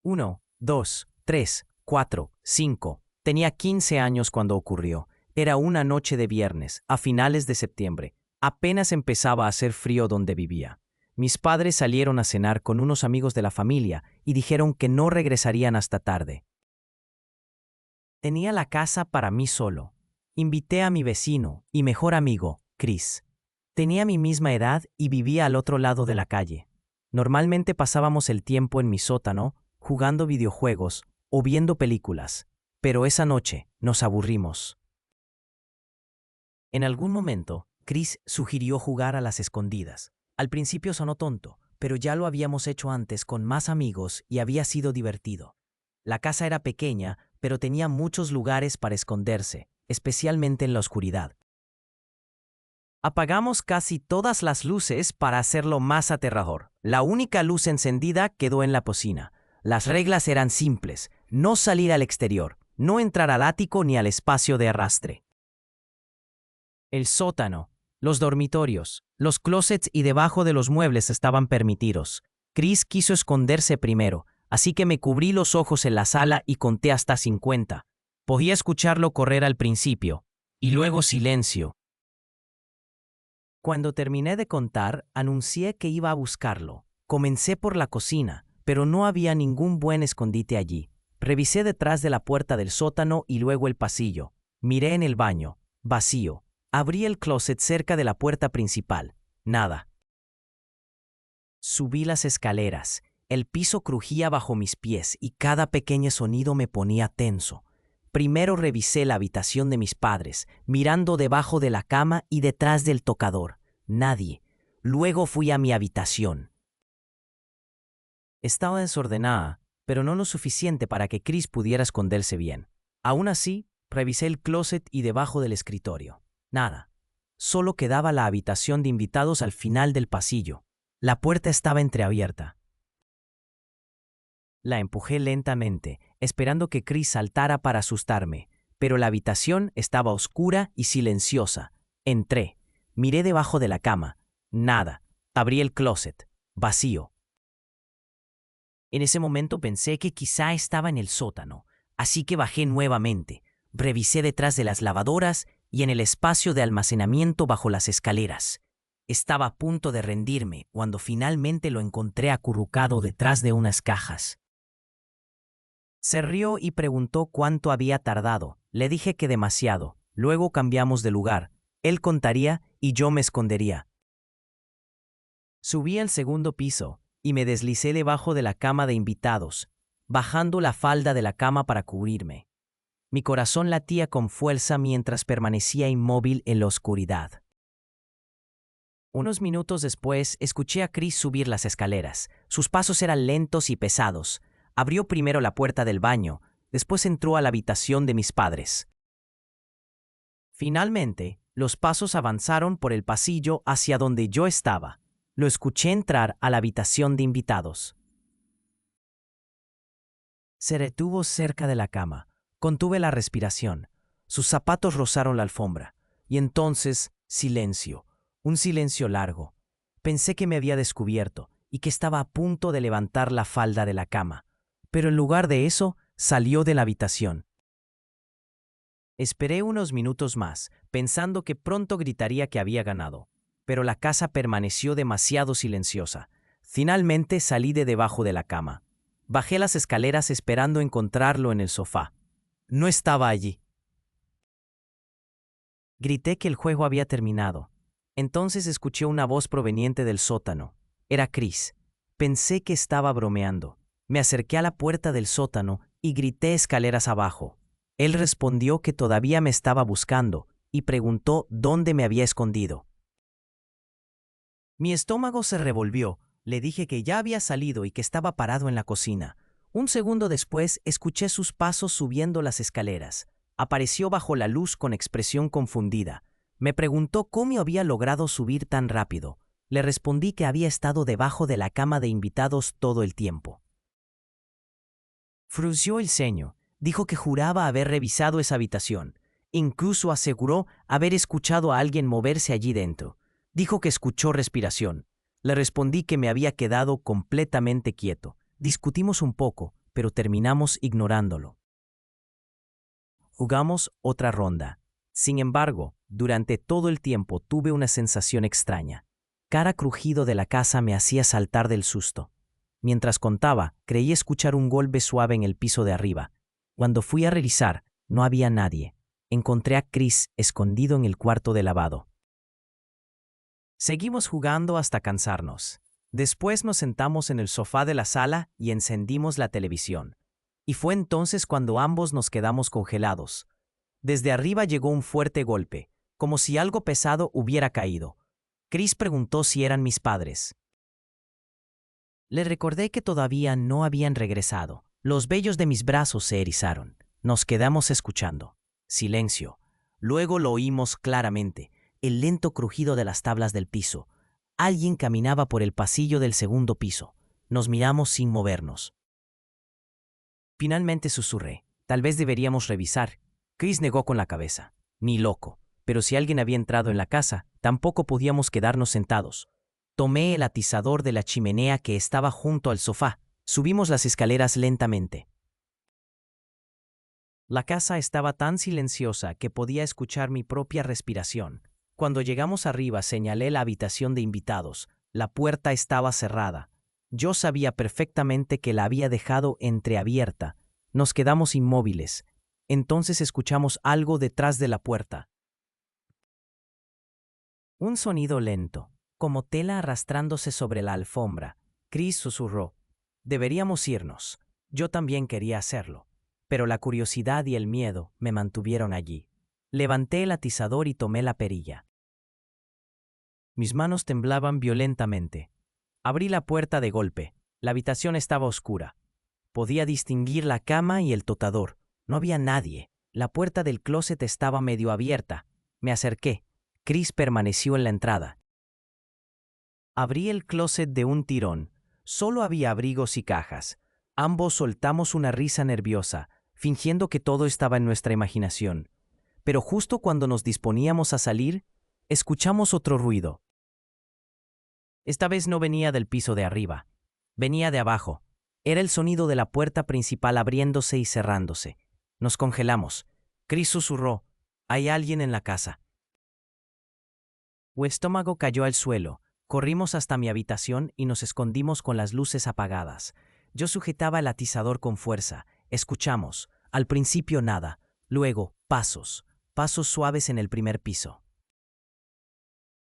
1, 2, 3, 4, 5. Tenía 15 años cuando ocurrió. Era una noche de viernes, a finales de septiembre. Apenas empezaba a hacer frío donde vivía. Mis padres salieron a cenar con unos amigos de la familia y dijeron que no regresarían hasta tarde. Tenía la casa para mí solo. Invité a mi vecino y mejor amigo, Chris. Tenía mi misma edad y vivía al otro lado de la calle. Normalmente pasábamos el tiempo en mi sótano, jugando videojuegos o viendo películas, pero esa noche nos aburrimos. En algún momento, Chris sugirió jugar a las escondidas. Al principio sonó tonto, pero ya lo habíamos hecho antes con más amigos y había sido divertido. La casa era pequeña, pero tenía muchos lugares para esconderse, especialmente en la oscuridad. Apagamos casi todas las luces para hacerlo más aterrador. La única luz encendida quedó en la cocina. Las reglas eran simples: no salir al exterior, no entrar al ático ni al espacio de arrastre. El sótano, los dormitorios, los closets y debajo de los muebles estaban permitidos. Chris quiso esconderse primero, así que me cubrí los ojos en la sala y conté hasta 50. Podía escucharlo correr al principio, y luego silencio. Cuando terminé de contar, anuncié que iba a buscarlo. Comencé por la cocina, pero no había ningún buen escondite allí. Revisé detrás de la puerta del sótano y luego el pasillo. Miré en el baño, vacío. Abrí el closet cerca de la puerta principal. Nada. Subí las escaleras. El piso crujía bajo mis pies y cada pequeño sonido me ponía tenso. Primero revisé la habitación de mis padres, mirando debajo de la cama y detrás del tocador. Nadie. Luego fui a mi habitación. Estaba desordenada, pero no lo suficiente para que Chris pudiera esconderse bien. Aún así, revisé el closet y debajo del escritorio. Nada. Solo quedaba la habitación de invitados al final del pasillo. La puerta estaba entreabierta. La empujé lentamente, esperando que Chris saltara para asustarme, pero la habitación estaba oscura y silenciosa. Entré. Miré debajo de la cama. Nada. Abrí el closet. Vacío. En ese momento pensé que quizá estaba en el sótano, así que bajé nuevamente. Revisé detrás de las lavadoras y en el espacio de almacenamiento bajo las escaleras. Estaba a punto de rendirme cuando finalmente lo encontré acurrucado detrás de unas cajas. Se rió y preguntó cuánto había tardado. Le dije que demasiado. Luego cambiamos de lugar. Él contaría y yo me escondería. Subí al segundo piso y me deslicé debajo de la cama de invitados, bajando la falda de la cama para cubrirme. Mi corazón latía con fuerza mientras permanecía inmóvil en la oscuridad. Unos minutos después, escuché a Chris subir las escaleras. Sus pasos eran lentos y pesados. Abrió primero la puerta del baño, después entró a la habitación de mis padres. Finalmente, los pasos avanzaron por el pasillo hacia donde yo estaba. Lo escuché entrar a la habitación de invitados. Se detuvo cerca de la cama. Contuve la respiración. Sus zapatos rozaron la alfombra. Y entonces, silencio. Un silencio largo. Pensé que me había descubierto y que estaba a punto de levantar la falda de la cama. Pero en lugar de eso, salió de la habitación. Esperé unos minutos más, pensando que pronto gritaría que había ganado. Pero la casa permaneció demasiado silenciosa. Finalmente salí de debajo de la cama. Bajé las escaleras esperando encontrarlo en el sofá. No estaba allí. Grité que el juego había terminado. Entonces escuché una voz proveniente del sótano. Era Chris. Pensé que estaba bromeando. Me acerqué a la puerta del sótano y grité escaleras abajo. Él respondió que todavía me estaba buscando y preguntó dónde me había escondido. Mi estómago se revolvió. Le dije que ya había salido y que estaba parado en la cocina. Un segundo después, escuché sus pasos subiendo las escaleras. Apareció bajo la luz con expresión confundida. Me preguntó cómo había logrado subir tan rápido. Le respondí que había estado debajo de la cama de invitados todo el tiempo. Frunció el ceño. Dijo que juraba haber revisado esa habitación. Incluso aseguró haber escuchado a alguien moverse allí dentro. Dijo que escuchó respiración. Le respondí que me había quedado completamente quieto. Discutimos un poco, pero terminamos ignorándolo. Jugamos otra ronda. Sin embargo, durante todo el tiempo tuve una sensación extraña. Cada crujido de la casa me hacía saltar del susto. Mientras contaba, creí escuchar un golpe suave en el piso de arriba. Cuando fui a revisar, no había nadie. Encontré a Chris escondido en el cuarto de lavado. Seguimos jugando hasta cansarnos. Después nos sentamos en el sofá de la sala y encendimos la televisión. Y fue entonces cuando ambos nos quedamos congelados. Desde arriba llegó un fuerte golpe, como si algo pesado hubiera caído. Chris preguntó si eran mis padres. Le recordé que todavía no habían regresado. Los vellos de mis brazos se erizaron. Nos quedamos escuchando. Silencio. Luego lo oímos claramente, el lento crujido de las tablas del piso. Alguien caminaba por el pasillo del segundo piso. Nos miramos sin movernos. Finalmente susurré. Tal vez deberíamos revisar. Chris negó con la cabeza. Ni loco. Pero si alguien había entrado en la casa, tampoco podíamos quedarnos sentados. Tomé el atizador de la chimenea que estaba junto al sofá. Subimos las escaleras lentamente. La casa estaba tan silenciosa que podía escuchar mi propia respiración. Cuando llegamos arriba señalé la habitación de invitados. La puerta estaba cerrada. Yo sabía perfectamente que la había dejado entreabierta. Nos quedamos inmóviles. Entonces escuchamos algo detrás de la puerta. Un sonido lento, como tela arrastrándose sobre la alfombra. Chris susurró. Deberíamos irnos. Yo también quería hacerlo. Pero la curiosidad y el miedo me mantuvieron allí. Levanté el atizador y tomé la perilla. Mis manos temblaban violentamente. Abrí la puerta de golpe. La habitación estaba oscura. Podía distinguir la cama y el tocador. No había nadie. La puerta del closet estaba medio abierta. Me acerqué. Chris permaneció en la entrada. Abrí el closet de un tirón. Solo había abrigos y cajas. Ambos soltamos una risa nerviosa, fingiendo que todo estaba en nuestra imaginación. Pero justo cuando nos disponíamos a salir, escuchamos otro ruido. Esta vez no venía del piso de arriba. Venía de abajo. Era el sonido de la puerta principal abriéndose y cerrándose. Nos congelamos. Chris susurró. «Hay alguien en la casa». Mi estómago cayó al suelo. Corrimos hasta mi habitación y nos escondimos con las luces apagadas. Yo sujetaba el atizador con fuerza. Escuchamos. Al principio nada. Luego, pasos. Pasos suaves en el primer piso.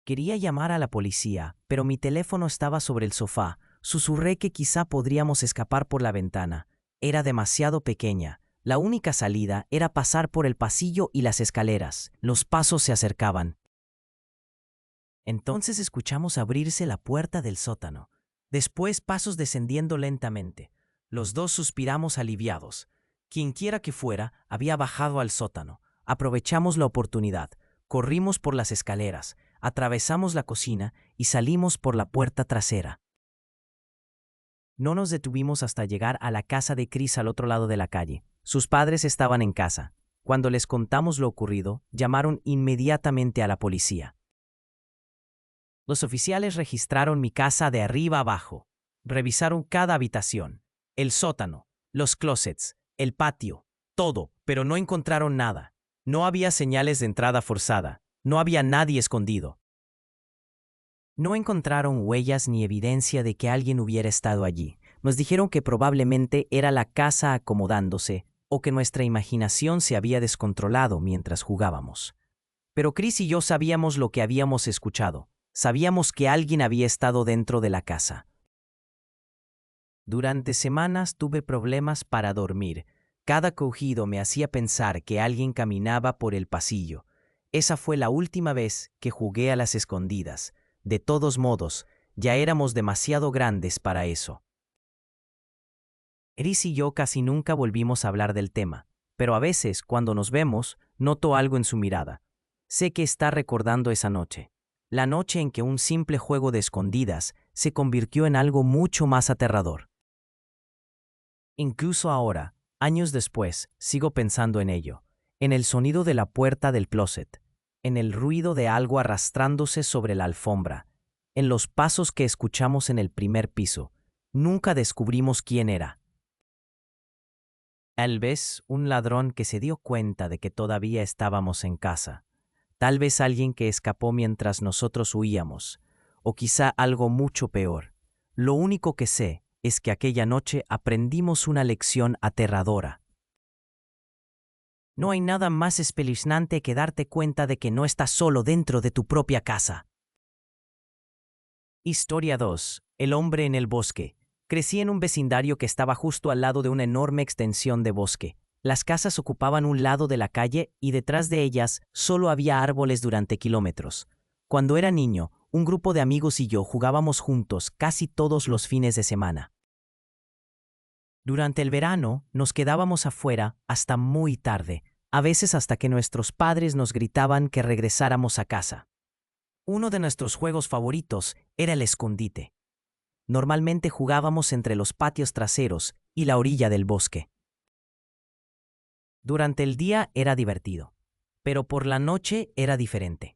Quería llamar a la policía, pero mi teléfono estaba sobre el sofá. Susurré que quizá podríamos escapar por la ventana. Era demasiado pequeña. La única salida era pasar por el pasillo y las escaleras. Los pasos se acercaban. Entonces escuchamos abrirse la puerta del sótano. Después pasos descendiendo lentamente. Los dos suspiramos aliviados. Quienquiera que fuera, había bajado al sótano. Aprovechamos la oportunidad. Corrimos por las escaleras, atravesamos la cocina y salimos por la puerta trasera. No nos detuvimos hasta llegar a la casa de Chris al otro lado de la calle. Sus padres estaban en casa. Cuando les contamos lo ocurrido, llamaron inmediatamente a la policía. Los oficiales registraron mi casa de arriba abajo. Revisaron cada habitación, el sótano, los closets, el patio, todo, pero no encontraron nada. No había señales de entrada forzada. No había nadie escondido. No encontraron huellas ni evidencia de que alguien hubiera estado allí. Nos dijeron que probablemente era la casa acomodándose o que nuestra imaginación se había descontrolado mientras jugábamos. Pero Chris y yo sabíamos lo que habíamos escuchado. Sabíamos que alguien había estado dentro de la casa. Durante semanas tuve problemas para dormir. Cada crujido me hacía pensar que alguien caminaba por el pasillo. Esa fue la última vez que jugué a las escondidas. De todos modos, ya éramos demasiado grandes para eso. Chris y yo casi nunca volvimos a hablar del tema, pero a veces, cuando nos vemos, noto algo en su mirada. Sé que está recordando esa noche. La noche en que un simple juego de escondidas se convirtió en algo mucho más aterrador. Incluso ahora, años después, sigo pensando en ello, en el sonido de la puerta del closet, en el ruido de algo arrastrándose sobre la alfombra, en los pasos que escuchamos en el primer piso. Nunca descubrimos quién era. Tal vez un ladrón que se dio cuenta de que todavía estábamos en casa. Tal vez alguien que escapó mientras nosotros huíamos. O quizá algo mucho peor. Lo único que sé es que aquella noche aprendimos una lección aterradora. No hay nada más espeluznante que darte cuenta de que no estás solo dentro de tu propia casa. Historia 2. El hombre en el bosque. Crecí en un vecindario que estaba justo al lado de una enorme extensión de bosque. Las casas ocupaban un lado de la calle y detrás de ellas solo había árboles durante kilómetros. Cuando era niño, un grupo de amigos y yo jugábamos juntos casi todos los fines de semana. Durante el verano nos quedábamos afuera hasta muy tarde, a veces hasta que nuestros padres nos gritaban que regresáramos a casa. Uno de nuestros juegos favoritos era el escondite. Normalmente jugábamos entre los patios traseros y la orilla del bosque. Durante el día era divertido, pero por la noche era diferente.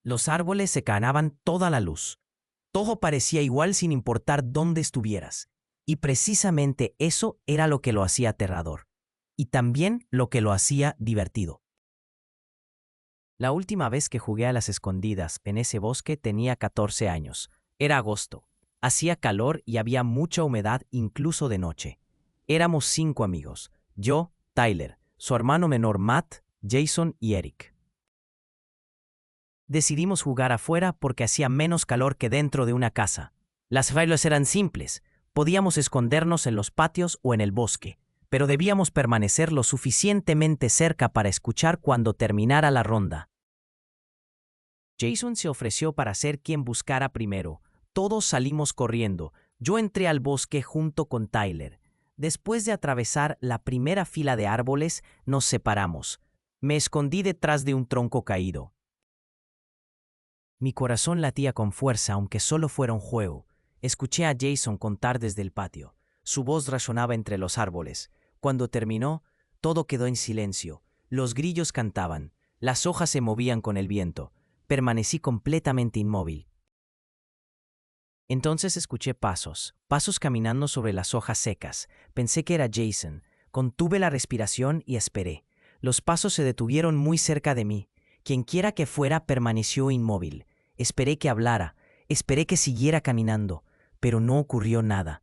Los árboles se ganaban toda la luz. Todo parecía igual sin importar dónde estuvieras. Y precisamente eso era lo que lo hacía aterrador. Y también lo que lo hacía divertido. La última vez que jugué a las escondidas en ese bosque tenía 14 años. Era agosto. Hacía calor y había mucha humedad incluso de noche. Éramos 5 amigos. Yo, Tyler, su hermano menor Matt, Jason y Eric. Decidimos jugar afuera porque hacía menos calor que dentro de una casa. Las reglas eran simples. Podíamos escondernos en los patios o en el bosque, pero debíamos permanecer lo suficientemente cerca para escuchar cuando terminara la ronda. Jason se ofreció para ser quien buscara primero. Todos salimos corriendo. Yo entré al bosque junto con Tyler. Después de atravesar la primera fila de árboles, nos separamos. Me escondí detrás de un tronco caído. Mi corazón latía con fuerza, aunque solo fuera un juego. Escuché a Jason contar desde el patio. Su voz resonaba entre los árboles. Cuando terminó, todo quedó en silencio. Los grillos cantaban. Las hojas se movían con el viento. Permanecí completamente inmóvil. Entonces escuché pasos caminando sobre las hojas secas. Pensé que era Jason. Contuve la respiración y esperé. Los pasos se detuvieron muy cerca de mí. Quienquiera que fuera permaneció inmóvil. Esperé que hablara. Esperé que siguiera caminando. Pero no ocurrió nada.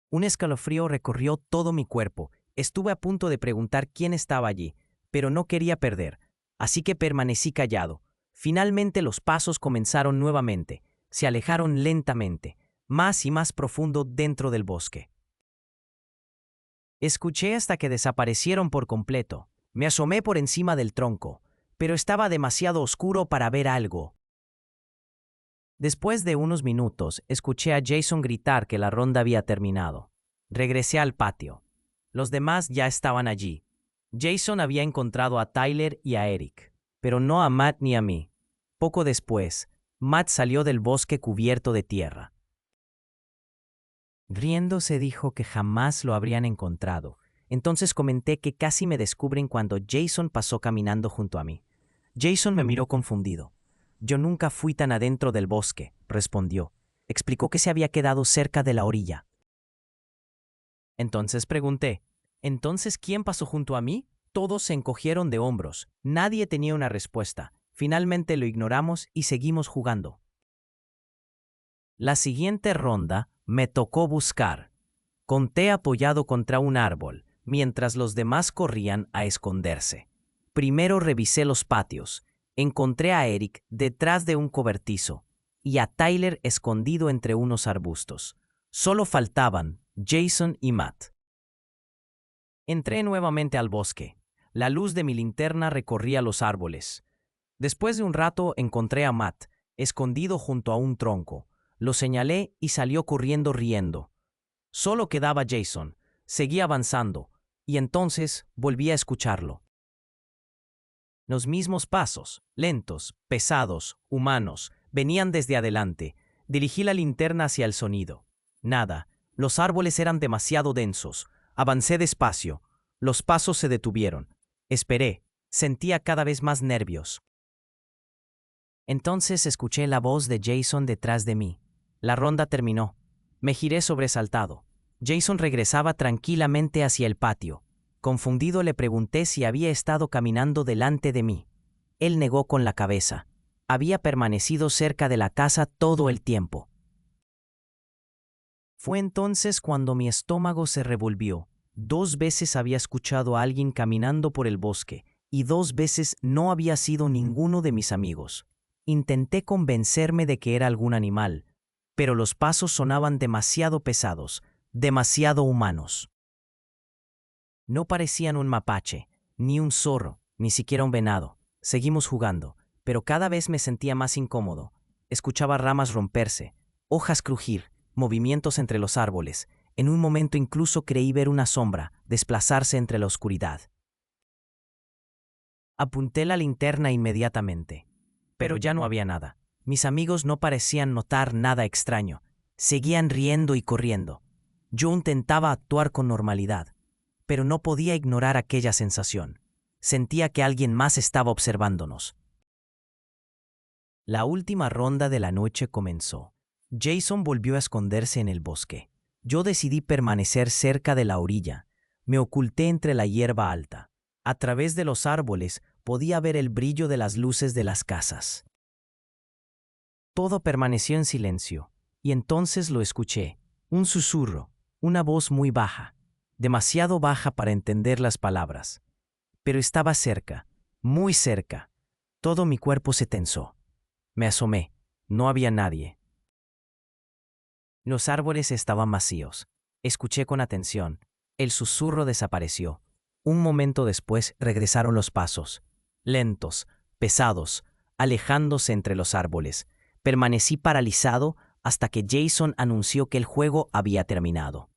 Un escalofrío recorrió todo mi cuerpo. Estuve a punto de preguntar quién estaba allí, pero no quería perder, así que permanecí callado. Finalmente los pasos comenzaron nuevamente. Se alejaron lentamente, más y más profundo dentro del bosque. Escuché hasta que desaparecieron por completo. Me asomé por encima del tronco, pero estaba demasiado oscuro para ver algo. Después de unos minutos, escuché a Jason gritar que la ronda había terminado. Regresé al patio. Los demás ya estaban allí. Jason había encontrado a Tyler y a Eric, pero no a Matt ni a mí. Poco después, Matt salió del bosque cubierto de tierra. Riéndose dijo que jamás lo habrían encontrado. Entonces comenté que casi me descubren cuando Jason pasó caminando junto a mí. Jason me miró confundido. Yo nunca fui tan adentro del bosque, respondió. Explicó que se había quedado cerca de la orilla. Entonces pregunté, ¿entonces quién pasó junto a mí? Todos se encogieron de hombros. Nadie tenía una respuesta. Finalmente lo ignoramos y seguimos jugando. La siguiente ronda me tocó buscar. Conté apoyado contra un árbol, mientras los demás corrían a esconderse. Primero revisé los patios. Encontré a Eric detrás de un cobertizo y a Tyler escondido entre unos arbustos. Solo faltaban Jason y Matt. Entré nuevamente al bosque. La luz de mi linterna recorría los árboles. Después de un rato encontré a Matt, escondido junto a un tronco. Lo señalé y salió corriendo riendo. Solo quedaba Jason. Seguí avanzando, y entonces volví a escucharlo. Los mismos pasos, lentos, pesados, humanos, venían desde adelante. Dirigí la linterna hacia el sonido. Nada. Los árboles eran demasiado densos. Avancé despacio. Los pasos se detuvieron. Esperé. Sentía cada vez más nervios. Entonces escuché la voz de Jason detrás de mí. La ronda terminó. Me giré sobresaltado. Jason regresaba tranquilamente hacia el patio. Confundido le pregunté si había estado caminando delante de mí. Él negó con la cabeza. Había permanecido cerca de la casa todo el tiempo. Fue entonces cuando mi estómago se revolvió. 2 veces había escuchado a alguien caminando por el bosque, y 2 veces no había sido ninguno de mis amigos. Intenté convencerme de que era algún animal, pero los pasos sonaban demasiado pesados, demasiado humanos. No parecían un mapache, ni un zorro, ni siquiera un venado. Seguimos jugando, pero cada vez me sentía más incómodo. Escuchaba ramas romperse, hojas crujir, movimientos entre los árboles. En un momento incluso creí ver una sombra desplazarse entre la oscuridad. Apunté la linterna inmediatamente, pero ya no había nada. Mis amigos no parecían notar nada extraño. Seguían riendo y corriendo. Yo intentaba actuar con normalidad, pero no podía ignorar aquella sensación. Sentía que alguien más estaba observándonos. La última ronda de la noche comenzó. Jason volvió a esconderse en el bosque. Yo decidí permanecer cerca de la orilla. Me oculté entre la hierba alta. A través de los árboles podía ver el brillo de las luces de las casas. Todo permaneció en silencio, y entonces lo escuché. Un susurro, una voz muy baja, demasiado baja para entender las palabras. Pero estaba cerca, muy cerca. Todo mi cuerpo se tensó. Me asomé. No había nadie. Los árboles estaban vacíos. Escuché con atención. El susurro desapareció. Un momento después regresaron los pasos. Lentos, pesados, alejándose entre los árboles. Permanecí paralizado hasta que Jason anunció que el juego había terminado.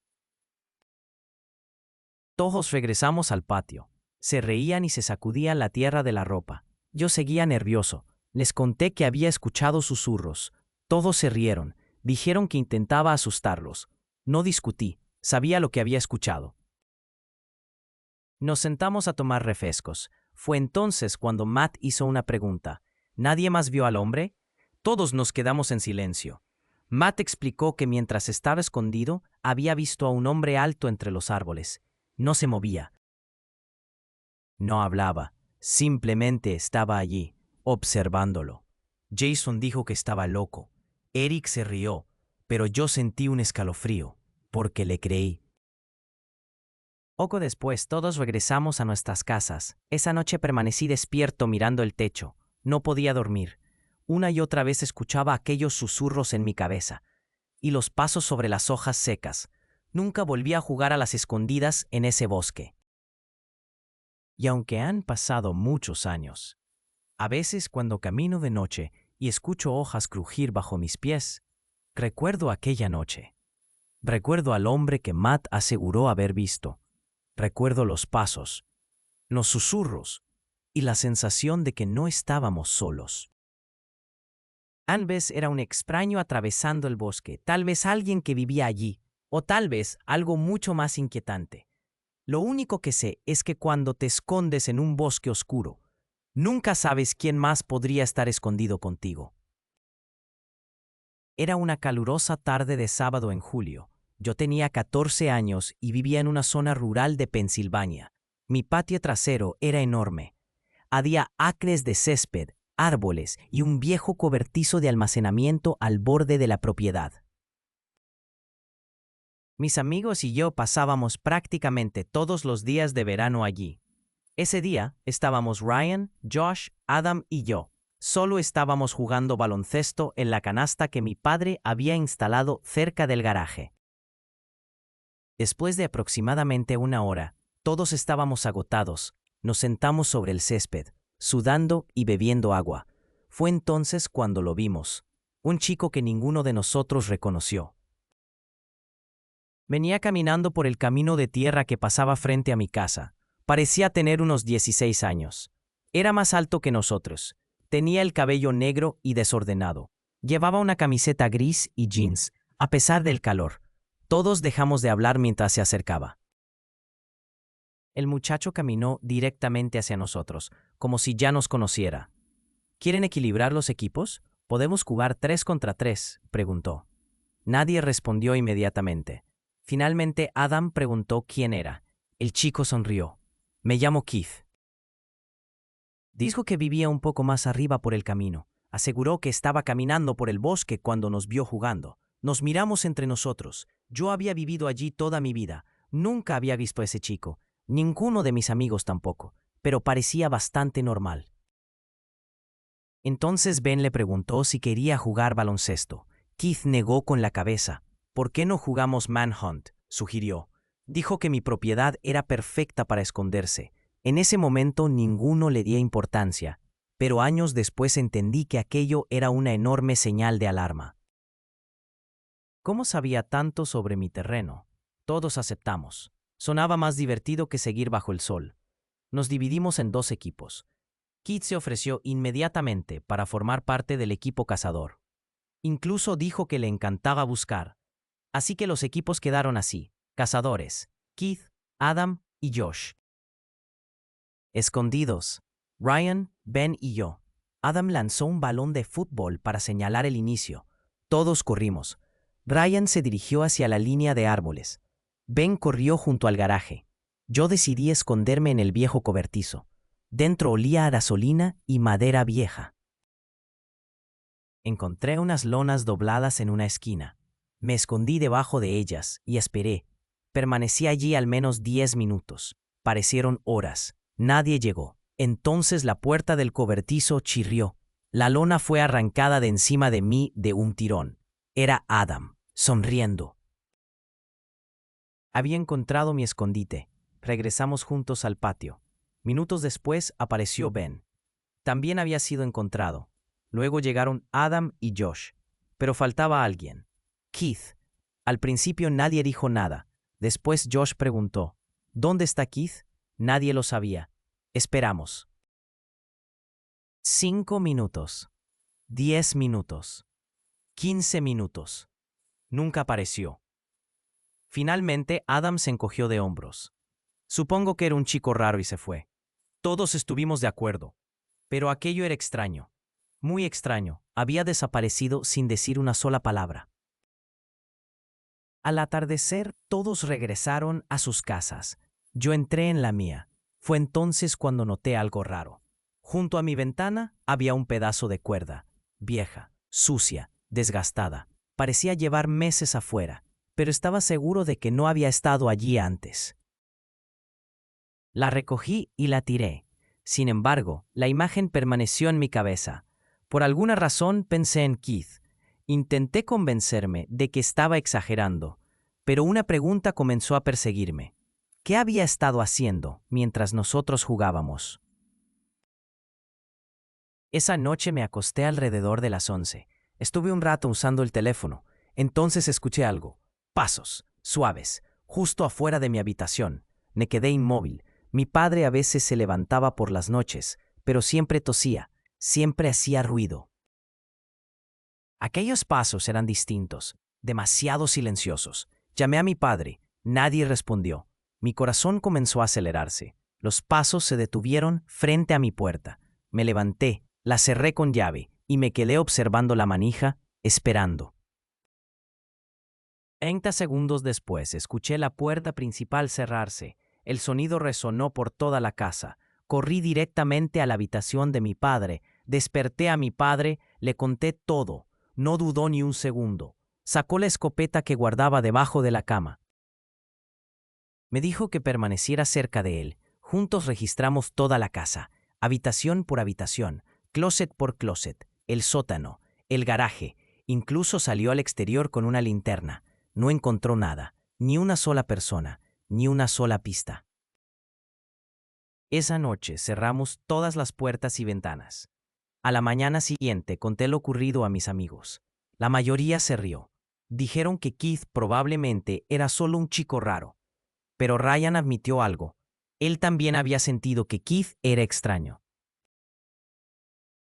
Todos regresamos al patio. Se reían y se sacudían la tierra de la ropa. Yo seguía nervioso. Les conté que había escuchado susurros. Todos se rieron. Dijeron que intentaba asustarlos. No discutí. Sabía lo que había escuchado. Nos sentamos a tomar refrescos. Fue entonces cuando Matt hizo una pregunta. ¿Nadie más vio al hombre? Todos nos quedamos en silencio. Matt explicó que mientras estaba escondido, había visto a un hombre alto entre los árboles. No se movía. No hablaba. Simplemente estaba allí, observándolo. Jason dijo que estaba loco. Eric se rió, pero yo sentí un escalofrío, porque le creí. Poco después, todos regresamos a nuestras casas. Esa noche permanecí despierto mirando el techo. No podía dormir. Una y otra vez escuchaba aquellos susurros en mi cabeza, y los pasos sobre las hojas secas. Nunca volví a jugar a las escondidas en ese bosque. Y aunque han pasado muchos años, a veces cuando camino de noche y escucho hojas crujir bajo mis pies, recuerdo aquella noche. Recuerdo al hombre que Matt aseguró haber visto. Recuerdo los pasos, los susurros y la sensación de que no estábamos solos. Tal vez era un extraño atravesando el bosque, tal vez alguien que vivía allí, o tal vez algo mucho más inquietante. Lo único que sé es que cuando te escondes en un bosque oscuro, nunca sabes quién más podría estar escondido contigo. Era una calurosa tarde de sábado en julio. Yo tenía 14 años y vivía en una zona rural de Pensilvania. Mi patio trasero era enorme. Había acres de césped, árboles y un viejo cobertizo de almacenamiento al borde de la propiedad. Mis amigos y yo pasábamos prácticamente todos los días de verano allí. Ese día estábamos Ryan, Josh, Adam y yo. Solo estábamos jugando baloncesto en la canasta que mi padre había instalado cerca del garaje. Después de aproximadamente 1 hora, todos estábamos agotados. Nos sentamos sobre el césped, sudando y bebiendo agua. Fue entonces cuando lo vimos. Un chico que ninguno de nosotros reconoció. Venía caminando por el camino de tierra que pasaba frente a mi casa. Parecía tener unos 16 años. Era más alto que nosotros. Tenía el cabello negro y desordenado. Llevaba una camiseta gris y jeans. A pesar del calor, todos dejamos de hablar mientras se acercaba. El muchacho caminó directamente hacia nosotros, como si ya nos conociera. ¿Quieren equilibrar los equipos? ¿Podemos jugar 3 contra 3? Preguntó. Nadie respondió inmediatamente. Finalmente Adam preguntó quién era. El chico sonrió. Me llamo Keith. Dijo que vivía un poco más arriba por el camino. Aseguró que estaba caminando por el bosque cuando nos vio jugando. Nos miramos entre nosotros. Yo había vivido allí toda mi vida. Nunca había visto a ese chico. Ninguno de mis amigos tampoco. Pero parecía bastante normal. Entonces Ben le preguntó si quería jugar baloncesto. Keith negó con la cabeza. ¿Por qué no jugamos Manhunt?, sugirió. Dijo que mi propiedad era perfecta para esconderse. En ese momento ninguno le dio importancia, pero años después entendí que aquello era una enorme señal de alarma. ¿Cómo sabía tanto sobre mi terreno? Todos aceptamos. Sonaba más divertido que seguir bajo el sol. Nos dividimos en 2 equipos. Keith se ofreció inmediatamente para formar parte del equipo cazador. Incluso dijo que le encantaba buscar. Así que los equipos quedaron así: cazadores, Keith, Adam y Josh. Escondidos, Ryan, Ben y yo. Adam lanzó un balón de fútbol para señalar el inicio. Todos corrimos. Ryan se dirigió hacia la línea de árboles. Ben corrió junto al garaje. Yo decidí esconderme en el viejo cobertizo. Dentro olía a gasolina y madera vieja. Encontré unas lonas dobladas en una esquina. Me escondí debajo de ellas y esperé. Permanecí allí al menos 10 minutos. Parecieron horas. Nadie llegó. Entonces la puerta del cobertizo chirrió. La lona fue arrancada de encima de mí de un tirón. Era Adam, sonriendo. Había encontrado mi escondite. Regresamos juntos al patio. Minutos después apareció Ben. También había sido encontrado. Luego llegaron Adam y Josh. Pero faltaba alguien. Keith. Al principio nadie dijo nada. Después Josh preguntó: ¿Dónde está Keith? Nadie lo sabía. Esperamos. 5 minutos. 10 minutos. 15 minutos. Nunca apareció. Finalmente Adam se encogió de hombros. Supongo que era un chico raro y se fue. Todos estuvimos de acuerdo. Pero aquello era extraño. Muy extraño. Había desaparecido sin decir una sola palabra. Al atardecer, todos regresaron a sus casas. Yo entré en la mía. Fue entonces cuando noté algo raro. Junto a mi ventana había un pedazo de cuerda, vieja, sucia, desgastada. Parecía llevar meses afuera, pero estaba seguro de que no había estado allí antes. La recogí y la tiré. Sin embargo, la imagen permaneció en mi cabeza. Por alguna razón pensé en Keith. Intenté convencerme de que estaba exagerando, pero una pregunta comenzó a perseguirme. ¿Qué había estado haciendo mientras nosotros jugábamos? Esa noche me acosté alrededor de las 11. Estuve un rato usando el teléfono. Entonces escuché algo. Pasos, suaves, justo afuera de mi habitación. Me quedé inmóvil. Mi padre a veces se levantaba por las noches, pero siempre tosía, siempre hacía ruido. Aquellos pasos eran distintos, demasiado silenciosos. Llamé a mi padre. Nadie respondió. Mi corazón comenzó a acelerarse. Los pasos se detuvieron frente a mi puerta. Me levanté, la cerré con llave y me quedé observando la manija, esperando. 30 segundos después escuché la puerta principal cerrarse. El sonido resonó por toda la casa. Corrí directamente a la habitación de mi padre. Desperté a mi padre, le conté todo. No dudó ni un segundo. Sacó la escopeta que guardaba debajo de la cama. Me dijo que permaneciera cerca de él. Juntos registramos toda la casa, habitación por habitación, closet por closet, el sótano, el garaje. Incluso salió al exterior con una linterna. No encontró nada, ni una sola persona, ni una sola pista. Esa noche cerramos todas las puertas y ventanas. A la mañana siguiente conté lo ocurrido a mis amigos. La mayoría se rió. Dijeron que Keith probablemente era solo un chico raro. Pero Ryan admitió algo. Él también había sentido que Keith era extraño.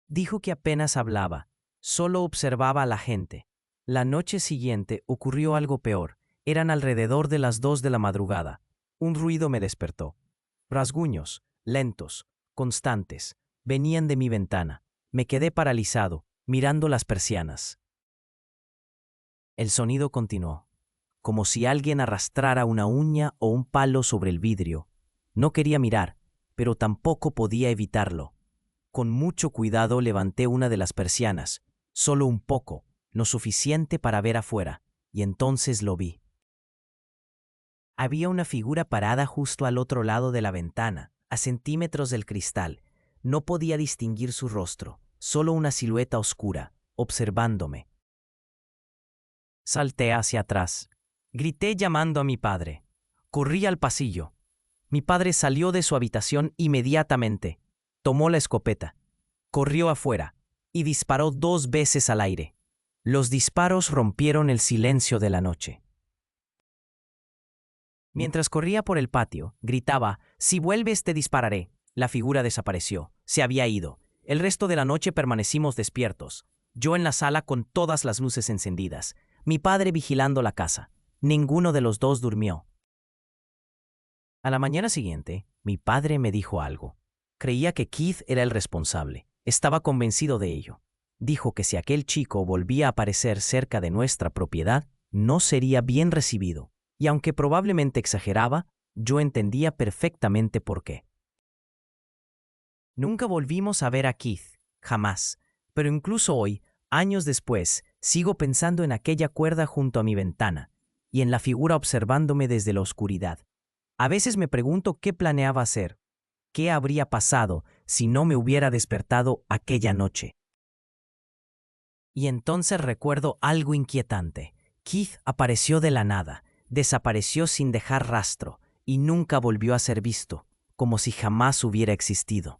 Dijo que apenas hablaba, solo observaba a la gente. La noche siguiente ocurrió algo peor. Eran alrededor de las 2 de la madrugada. Un ruido me despertó. Rasguños, lentos, constantes, venían de mi ventana. Me quedé paralizado, mirando las persianas. El sonido continuó. como si alguien arrastrara una uña o un palo sobre el vidrio. No quería mirar, pero tampoco podía evitarlo. Con mucho cuidado levanté una de las persianas, solo un poco, lo suficiente para ver afuera, y entonces lo vi. Había una figura parada justo al otro lado de la ventana, a centímetros del cristal. No podía distinguir su rostro, solo una silueta oscura, observándome. Salté hacia atrás. Grité llamando a mi padre. Corrí al pasillo. Mi padre salió de su habitación inmediatamente. Tomó la escopeta. Corrió afuera y disparó 2 veces al aire. Los disparos rompieron el silencio de la noche. Mientras corría por el patio, gritaba, «Si vuelves te dispararé». La figura desapareció. Se había ido. El resto de la noche permanecimos despiertos. Yo en la sala con todas las luces encendidas. Mi padre vigilando la casa. Ninguno de los dos durmió. A la mañana siguiente, mi padre me dijo algo. Creía que Keith era el responsable. Estaba convencido de ello. Dijo que si aquel chico volvía a aparecer cerca de nuestra propiedad, no sería bien recibido. Y aunque probablemente exageraba, yo entendía perfectamente por qué. Nunca volvimos a ver a Keith, jamás. Pero incluso hoy, años después, sigo pensando en aquella cuerda junto a mi ventana y en la figura observándome desde la oscuridad. A veces me pregunto qué planeaba hacer, qué habría pasado si no me hubiera despertado aquella noche. Y entonces recuerdo algo inquietante. Keith apareció de la nada, desapareció sin dejar rastro y nunca volvió a ser visto, como si jamás hubiera existido.